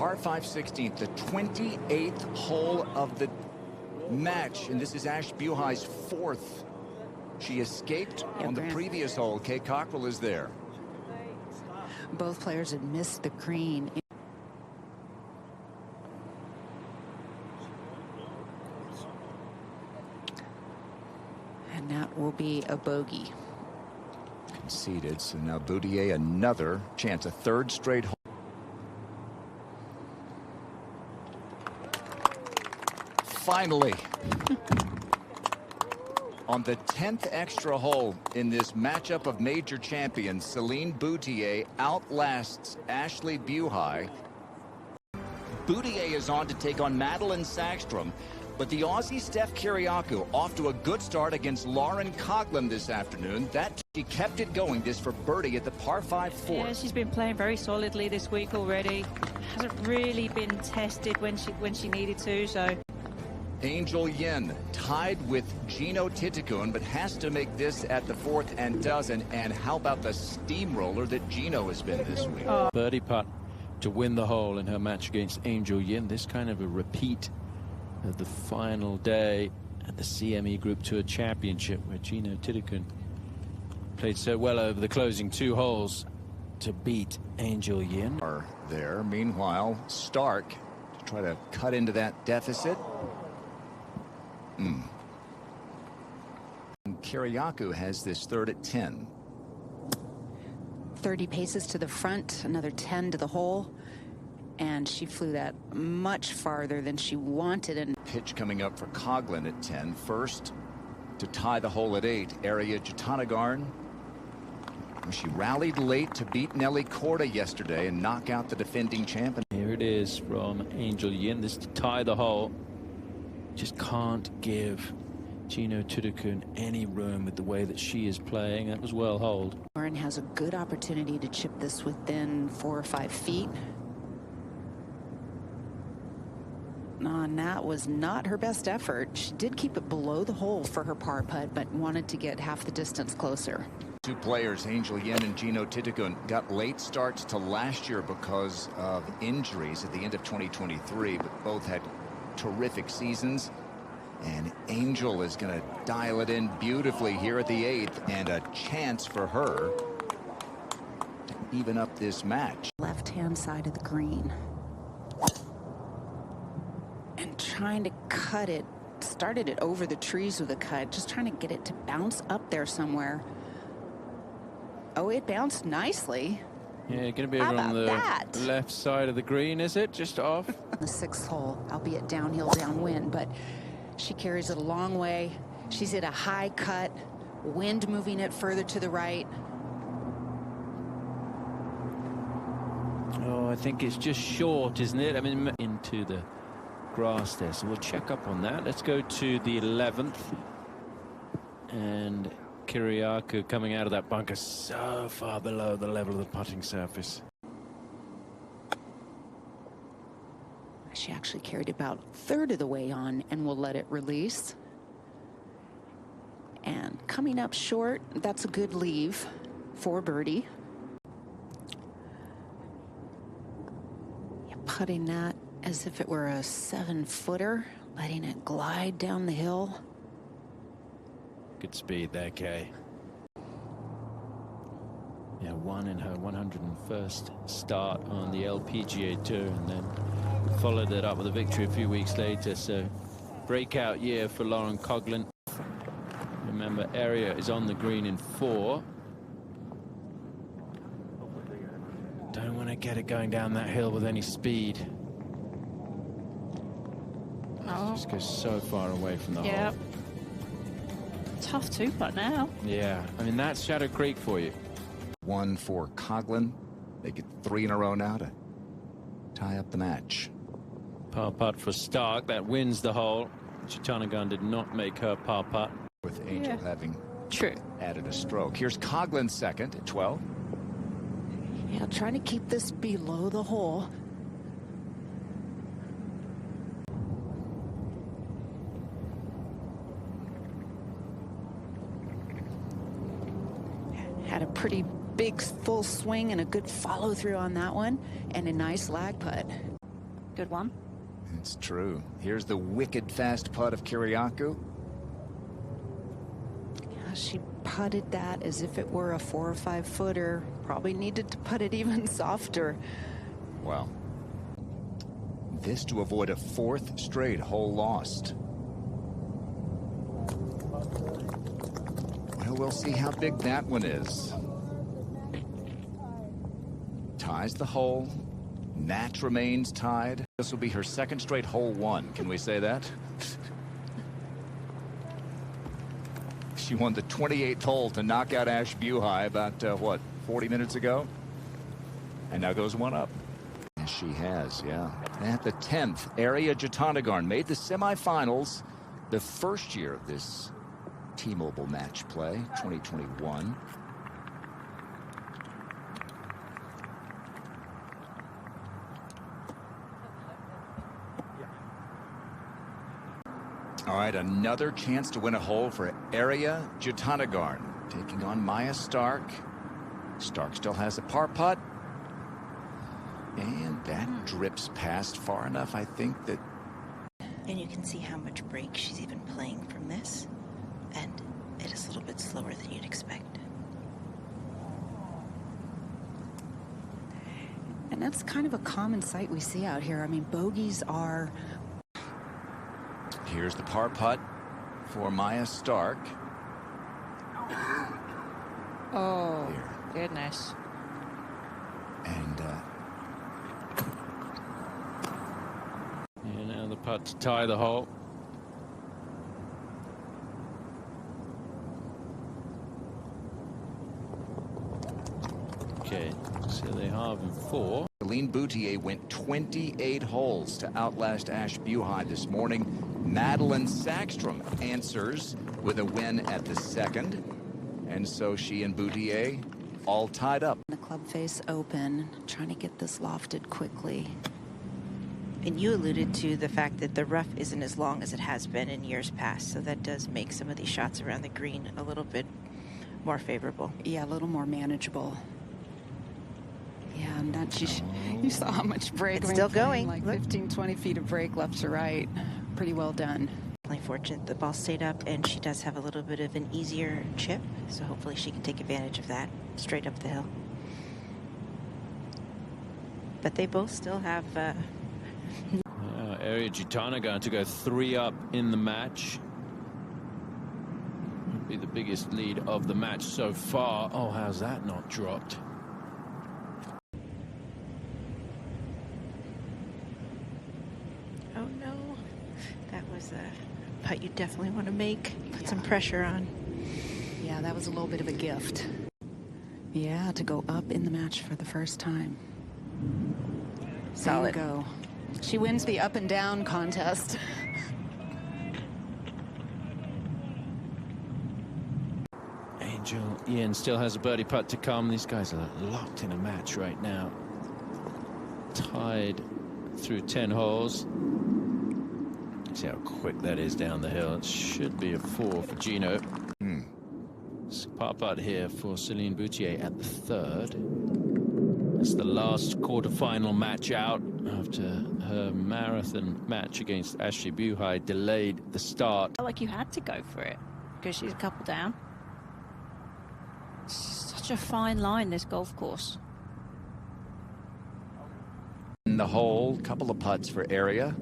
par 5 16th, the 28th hole of the match, and this is Ash Buhai's fourth. She escaped on the previous hole. Kay Cockrell is there. Both players had missed the green. And that will be a bogey. Conceded, so now Boutier another chance, a third straight hole. Finally. On the 10th extra hole in this matchup of major champions, Celine Boutier outlasts Ashley Buhai. Boutier is on to take on Madeline Sackstrom, but the Aussie Steph Kyriakou off to a good start against Lauren Coughlin this afternoon. She kept it going, this for birdie at the par 5 4. Yeah, she's been playing very solidly this week already. Hasn't really been tested when she needed to, so. Angel Yin tied with Gino Titicun, but has to make this at the fourth and doesn't. And how about the steamroller that Gino has been this week? Birdie putt to win the hole in her match against Angel Yin. This kind of a repeat of the final day at the CME Group Tour Championship, where Gino Titicun played so well over the closing two holes to beat Angel Yin. There. Meanwhile, Stark to try to cut into that deficit. Kyriakou has this third at 10. 30 paces to the front, another 10 to the hole, and she flew that much farther than she wanted. And pitch coming up for Coughlin at 10. First to tie the hole at 8, Arya Jatanagarn. She rallied late to beat Nelly Korda yesterday and knock out the defending champion. Here it is from Angel Yin. This to tie the hole. Just can't give Gino Titicun any room with the way that she is playing. That was well holed. Lauren has a good opportunity to chip this within 4 or 5 feet. And that was not her best effort. She did keep it below the hole for her par putt, but wanted to get half the distance closer. Two players, Angel Yin and Gino Titicun, got late starts to last year because of injuries at the end of 2023, but both had terrific seasons. And Angel is going to dial it in beautifully here at the 8th, and a chance for her to even up this match. Left-hand side of the green. And trying to cut it, started it over the trees with a cut, just trying to get it to bounce up there somewhere. Oh, it bounced nicely. Yeah, going to be over on the left side of the green, is it? Just off? The 6th hole, albeit downhill, downwind, but she carries it a long way. She's at a high cut, wind moving it further to the right. Oh, I think it's just short, isn't it? I mean, into the grass there, so we'll check up on that. Let's go to the 11th. And Kyriakou coming out of that bunker so far below the level of the putting surface. She actually carried about a third of the way on, and will let it release. And coming up short, that's a good leave for birdie. Yeah, putting that as if it were a 7-footer, letting it glide down the hill. Good speed there, Kay. Yeah, won in her 101st start on the LPGA Tour, and then followed it up with a victory a few weeks later. So breakout year for Lauren Coughlin. Remember, Arya is on the green in 4. Don't want to get it going down that hill with any speed. Oh. Just goes so far away from the hole. Tough 2-putt now. Yeah, I mean, that's Shadow Creek for you. 1 for Coughlin. They get 3 in a row now to tie up the match. Par putt for Stark. That wins the hole. Jatanagarn did not make her par putt. With Angel having True. added a stroke. Here's Coughlin's second at 12. Yeah, trying to keep this below the hole. Had a pretty big full swing and a good follow through on that one, and a nice lag putt. Good one. It's true. Here's the wicked fast putt of Kiriakou. Yeah, she putted that as if it were a 4 or 5 footer. Probably needed to put it even softer. Wow. This to avoid a 4th straight hole lost. Well, we'll see how big that one is. Ties the hole. Nat remains tied. This will be her 2nd straight hole 1. Can we say that? She won the 28th hole to knock out Ash Buhai about, 40 minutes ago? And now goes one up. Yes, she has, yeah. At the 10th, Arya Jatanagarn made the semifinals the first year of this T-Mobile match play, 2021. All right, another chance to win a hole for Arya Jatanagarn, taking on Maya Stark. Stark still has a par putt. And that drips past far enough, I think, that... And you can see how much break she's even playing from this. And it is a little bit slower than you'd expect. And that's kind of a common sight we see out here. I mean, bogeys are... Here's the par putt for Maya Stark. Oh, Here. goodness. And, And now the putt to tie the hole. Okay, so they have in 4. Celine Boutier went 28 holes to outlast Ash Buhai this morning. Madeline Sackstrom answers with a win at the 2nd. And so she and Boutier all tied up. The club face open, trying to get this lofted quickly. And you alluded to the fact that the rough isn't as long as it has been in years past. So that does make some of these shots around the green a little bit more favorable. Yeah, a little more manageable. Yeah, and that you saw how much break. It's still going. Like Look. 15, 20 feet of break left to right. Pretty well done. Definitely fortunate the ball stayed up, and she does have a little bit of an easier chip. So hopefully she can take advantage of that straight up the hill. But they both still have... Arya Jatanagarn to go 3 up in the match. Would be the biggest lead of the match so far. Oh, how's that not dropped? Oh no, that was a putt you definitely want to make. Put some pressure on. Yeah, that was a little bit of a gift. Yeah, to go up in the match for the first time. Solid. There you go. She wins the up and down contest. Angel Ian still has a birdie putt to come. These guys are locked in a match right now. Tied through 10 holes. See how quick that is down the hill. It should be a 4 for Gino. Par putt here for Celine Boutier at the 3rd. It's the last quarterfinal match out after her marathon match against Ashley Buhai delayed the start. Felt like you had to go for it because she's a couple down. It's such a fine line, this golf course. In the hole, couple of putts for Arya.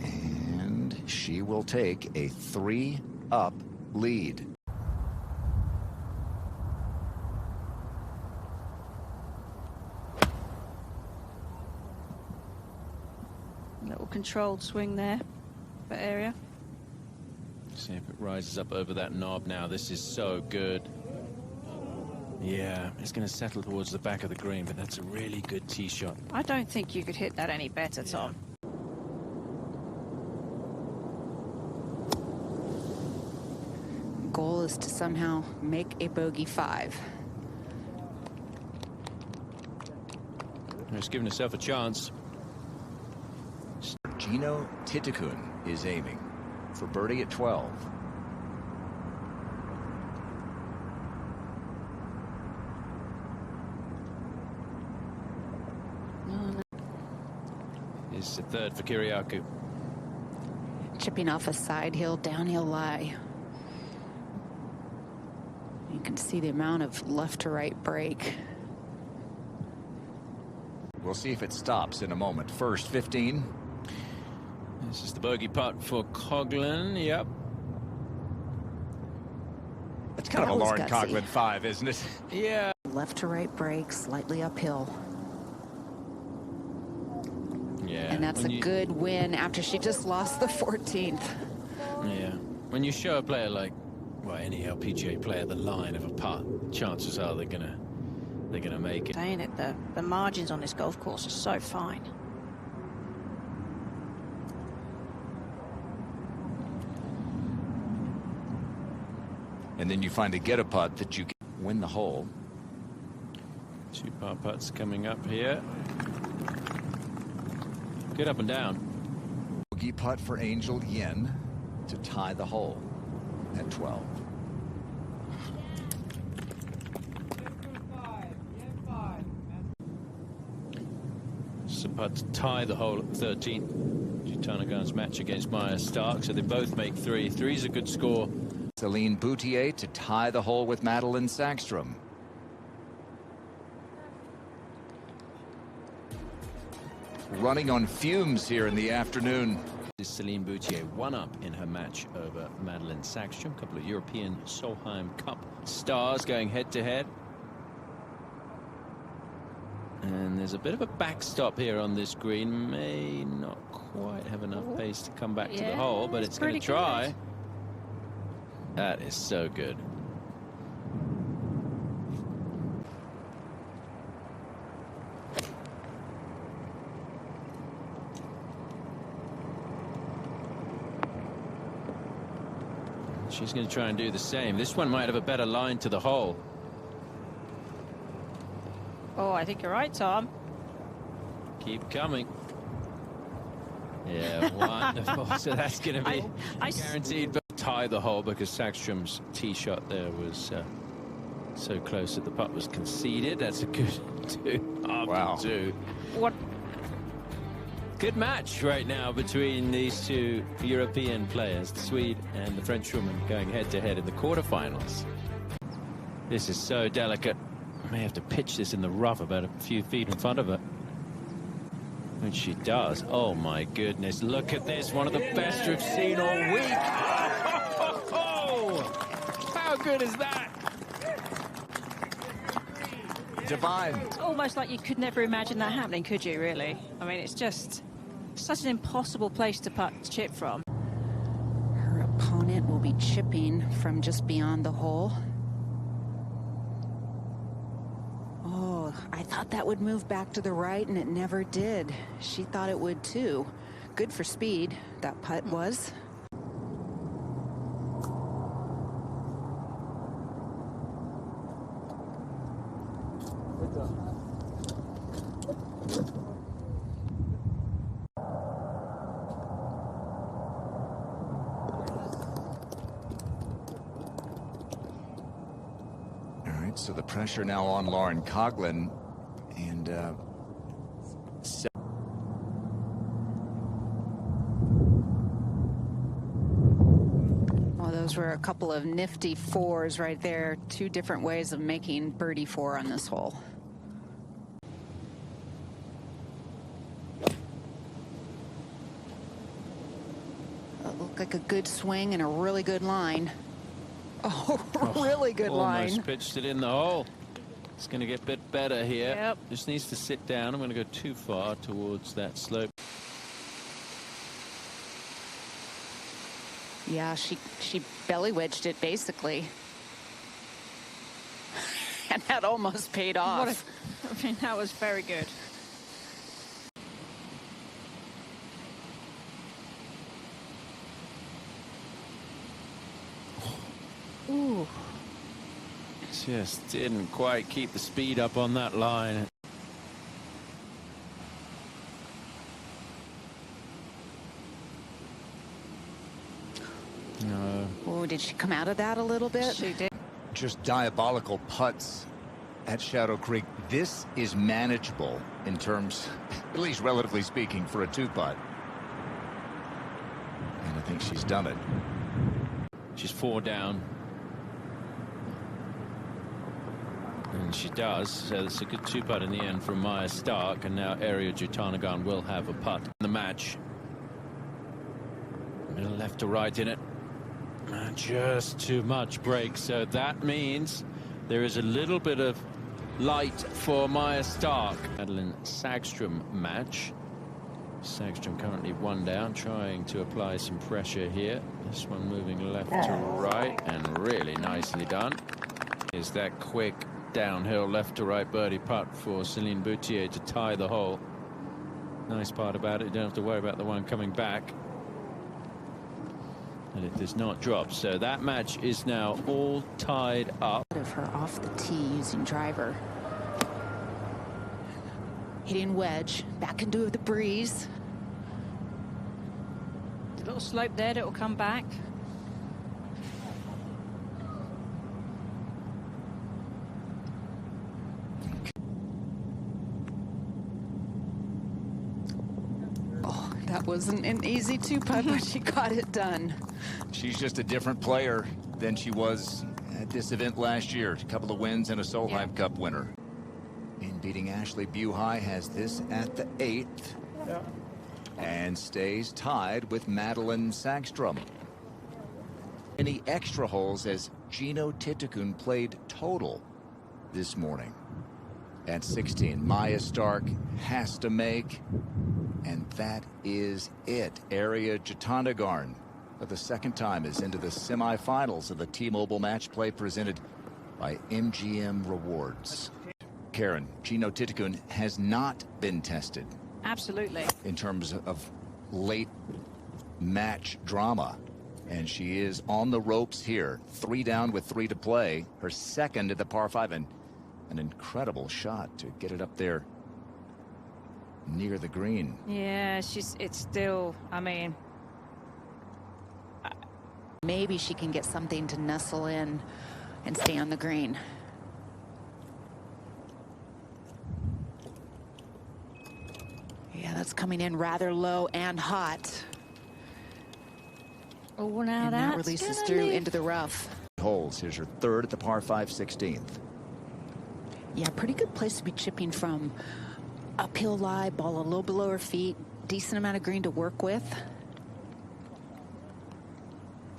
And she will take a 3-up lead. Little controlled swing there for Arya. See if it rises up over that knob now. This is so good. Yeah, it's going to settle towards the back of the green, but that's a really good tee shot. I don't think you could hit that any better, Tom. Goal is to somehow make a bogey 5. She's given herself a chance. Gino Titicun is aiming. for birdie at 12. is the third for Kiriakou. Chipping off a side hill, downhill lie. You can see the amount of left to right break. We'll see if it stops in a moment. First 15. This is the bogey putt for Coughlin. Yep. It's kind of a was Lauren gutsy. Coughlin 5, isn't it? Yeah. Left to right break, slightly uphill. Yeah. And that's a good win after she just lost the 14th. Yeah. When you show a player like, well, any LPGA player the line of a putt, chances are they're gonna make it. Saying it, the margins on this golf course are so fine. And then you find a get a putt that you can win the hole. 2 par putts coming up here. Good up and down. Bogey putt for Angel Yin to tie the hole at 12. It's a putt to tie the hole at 13. Jutanagan's match against Maya Stark, so they both make 3. 3's a good score. Celine Boutier to tie the hole with Madeline Sackstrom. Running on fumes here in the afternoon. Celine Boutier 1 up in her match over Madeline Sackstrom. A couple of European Solheim Cup stars going head to head. And there's a bit of a backstop here on this green. May not quite have enough pace to come back to the hole, but it's going to try. Good. That is so good. She's going to try and do the same. This one might have a better line to the hole. Oh, I think you're right, Tom. Keep coming. Yeah, wonderful. So that's going to be guaranteed. But tie the hole because Sackstrom's tee shot there was so close that the putt was conceded. That's a good 2 after 2. What? Good match right now between these 2 European players, the Swede and the Frenchwoman, going head to head in the quarterfinals. This is so delicate. I may have to pitch this in the rough about a few feet in front of her. Which she does. Oh my goodness, look at this. One of the best we've seen all week. How good is that? Divine. It's almost like you could never imagine that happening, could you, really? I mean, it's just such an impossible place to chip from. Her opponent will be chipping from just beyond the hole. Oh, I thought that would move back to the right, and it never did. She thought it would, too. Good for speed, that putt was. So the pressure now on Lauren Coughlin, and well, those were a couple of nifty 4s right there. 2 different ways of making birdie 4 on this hole. It looked like a good swing and a really good line. Oh, really good line. Almost pitched it in the hole. It's going to get a bit better here. Yep. Just needs to sit down. I'm going to go too far towards that slope. Yeah, she belly wedged it basically. And that almost paid off. I mean, that was very good. Ooh. Just didn't quite keep the speed up on that line. No. Oh, did she come out of that a little bit? She did. just diabolical putts at Shadow Creek, this is manageable in terms, at least relatively speaking, for a two-putt. And I think she's done it. She's 4 down. And she does, so it's a good two-putt in the end from Maya Stark, and now Ariya Jutanugarn will have a putt in the match. Middle left to right in it. Just too much break, so that means there is a little bit of light for Maya Stark. Madeline Sagström match. Sagström currently 1 down, trying to apply some pressure here. This one moving left to right, and really nicely done. Is that quick downhill left to right birdie putt for Céline Boutier to tie the hole. Nice part about it, you don't have to worry about the one coming back. And it does not drop, so that match is now all tied up. Of her off the tee using driver. Hitting wedge back into the breeze. A little slope there that will come back. Oh, that wasn't an easy two-putt, but she got it done. She's just a different player than she was at this event last year. A couple of wins and a Solheim Cup winner. In beating Ashley Buhai has this at the 8th. And stays tied with Madeline Sagström. Any extra holes as Gino Titakun played total this morning. At 16, Maya Stark has to make, and that is it. Ariya Jutanugarn, for the second time, is into the semifinals of the T-Mobile Match Play presented by MGM Rewards. Karen, Gino Titakun has not been tested. Absolutely. In terms of late match drama. And she is on the ropes here. 3 down with 3 to play. Her second at the par 5, and an incredible shot to get it up there near the green. Yeah, it's still, I mean. Maybe she can get something to nestle in and stay on the green. Yeah, that's coming in rather low and hot. Oh, now And that releases through into the rough. Holes. Here's her third at the par 5, 16th. Yeah, pretty good place to be chipping from. Uphill lie, ball a little below her feet, decent amount of green to work with.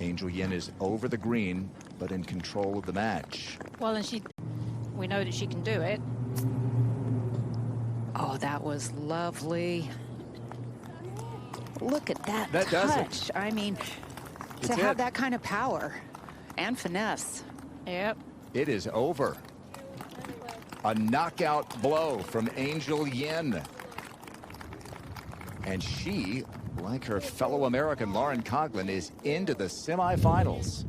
Angel Yin is over the green, but in control of the match. Well, and we know that she can do it. Oh, that was lovely. Look at that That does touch. it. I mean, to have that kind of power and finesse. Yep. It is over. A knockout blow from Angel Yin. And she, like her fellow American Lauren Coughlin, is into the semifinals.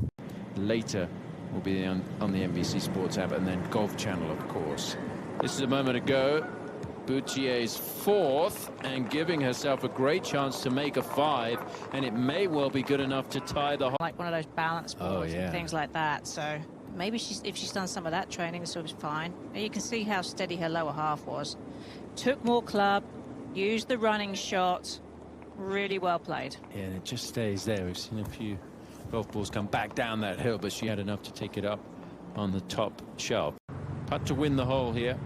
Later will be on the NBC Sports app, and then Golf Channel, of course. This is a moment ago. Boutier's 4th and giving herself a great chance to make a 5, and it may well be good enough to tie the hole. Like one of those balance boards and things like that. So maybe if she's done some of that training, this was fine. And you can see how steady her lower half was. Took more club, used the running shot. Really well played. Yeah, and it just stays there. We've seen a few golf balls come back down that hill, but she had enough to take it up on the top shelf. Putt to win the hole here.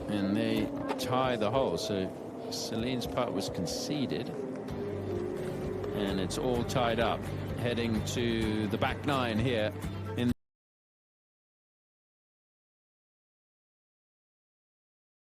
And they tie the hole, so Celine's putt was conceded, and it's all tied up. Heading to the back 9 here.